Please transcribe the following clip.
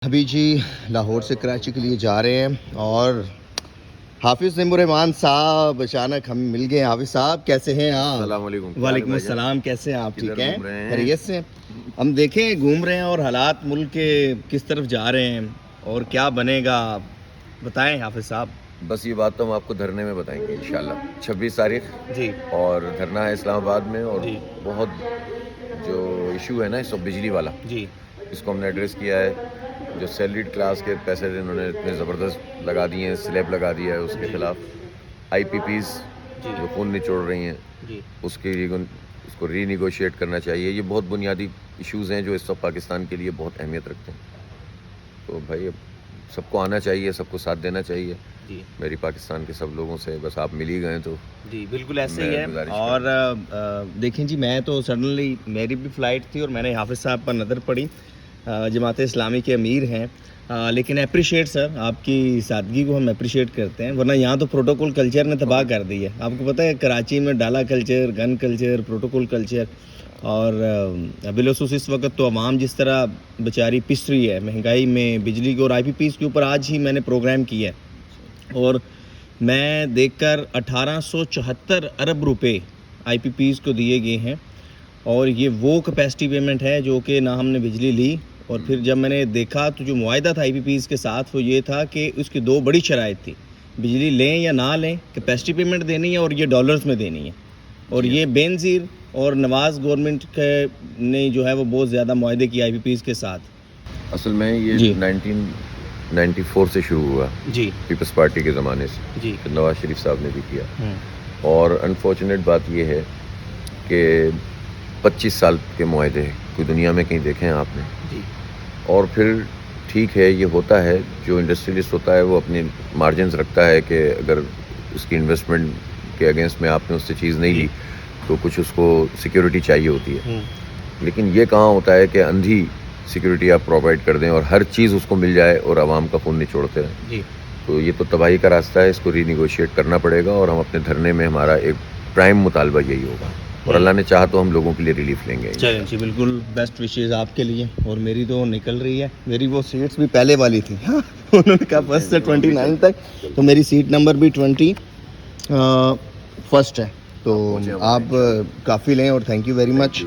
ابھی جی لاہور سے کراچی کے لیے جا رہے ہیں اور حافظ نعیم الرحمان صاحب اچانک ہم مل گئے. حافظ صاحب کیسے ہیں آپ؟ السلام علیکم. وعلیکم السلام. کیسے ہیں آپ؟ ٹھیک ہیں؟ ہیں خیریت سے. ہم دیکھیں گھوم رہے ہیں اور حالات ملک کے کس طرف جا رہے ہیں اور کیا بنے گا بتائیں حافظ صاحب. بس یہ بات تو ہم آپ کو دھرنے میں بتائیں گے انشاءاللہ 26 تاریخ جی اور دھرنا ہے اسلام آباد میں. اور جی بہت جو ایشو ہے نا اس وقت بجلی والا, جی اس کو ہم نے ایڈریس کیا ہے. جو سیلریڈ کلاس کے پیسے انہوں نے اتنے زبردست لگا دیے ہیں, سلیب لگا دیا ہے, اس کے خلاف آئی پی پیز جی جو خون نچوڑ رہی ہیں جی اس کو ری نیگوشیٹ کرنا چاہیے. یہ بہت بنیادی ایشوز ہیں جو اس وقت پاکستان کے لیے بہت اہمیت رکھتے ہیں. تو بھائی سب کو آنا چاہیے, سب کو ساتھ دینا چاہیے. جی میری پاکستان کے سب لوگوں سے بس آپ مل ہی گئے تو جی بالکل ایسے ہی میں ہے. گزارش اور دیکھیں جی, میں تو سڈنلی میری بھی فلائٹ تھی اور میں نے حافظ صاحب پر نظر پڑی. جماعت اسلامی کے امیر ہیں, لیکن اپریشیٹ سر آپ کی سادگی کو ہم اپریشیٹ کرتے ہیں, ورنہ یہاں تو پروٹوکول کلچر نے تباہ کر دی ہے. آپ کو پتہ ہے کراچی میں ڈالا culture, gun culture, protocol culture, اور بالخصوص اس وقت تو عوام جس طرح بیچاری پس رہی ہے مہنگائی میں, بجلی کے اور آئی پی پیز کے اوپر. آج ہی میں نے پروگرام کیا ہے اور میں دیکھ کر 1874 ارب روپے آئی پی پیز کو دیے گئے ہیں. اور یہ وہ کیپیسٹی پیمنٹ ہے جو کہ نہ ہم نے بجلی لی. اور پھر جب میں نے دیکھا تو جو معاہدہ تھا آئی پی پیز کے ساتھ وہ یہ تھا کہ اس کی دو بڑی شرائط تھی, بجلی لیں یا نہ لیں کیپیسٹی پیمنٹ دینی ہے اور یہ ڈالرز میں دینی ہے. اور یہ بے نظیر اور نواز گورنمنٹ کے نے جو ہے وہ بہت زیادہ معاہدے کی آئی پی پیز کے ساتھ. اصل میں یہ 1994 سے شروع ہوا جی پیپلز پارٹی کے زمانے سے, جی نواز شریف صاحب نے بھی کیا. اور انفارچونیٹ بات یہ ہے کہ 25 سال کے معاہدے کوئی دنیا میں کہیں دیکھے ہیں آپ نے؟ جی اور پھر ٹھیک ہے یہ ہوتا ہے, جو انڈسٹریلسٹ ہوتا ہے وہ اپنی مارجنز رکھتا ہے کہ اگر اس کی انویسٹمنٹ کے اگینسٹ میں آپ نے اس سے چیز نہیں لی تو کچھ اس کو سیکیورٹی چاہیے ہوتی ہے. لیکن یہ کہاں ہوتا ہے کہ اندھی سیکیورٹی آپ پرووائڈ کر دیں اور ہر چیز اس کو مل جائے اور عوام کا خون نچوڑتے رہیں. جی تو یہ تو تباہی کا راستہ ہے, اس کو ری نیگوشیٹ کرنا پڑے گا. اور ہم اپنے دھرنے میں ہمارا ایک پرائم مطالبہ یہی ہوگا, اور اللہ نے چاہا تو ہم لوگوں کے لیے ریلیف لیں گے. چلیں جی بالکل بیسٹ وشیز آپ کے لیے. اور میری تو نکل رہی ہے, میری وہ سیٹس بھی پہلے والی تھی, انہوں نے کہا فرسٹ سے 29 تک, تو میری سیٹ نمبر بھی 21 ہے. تو آپ کافی لیں اور تھینک یو ویری مچ.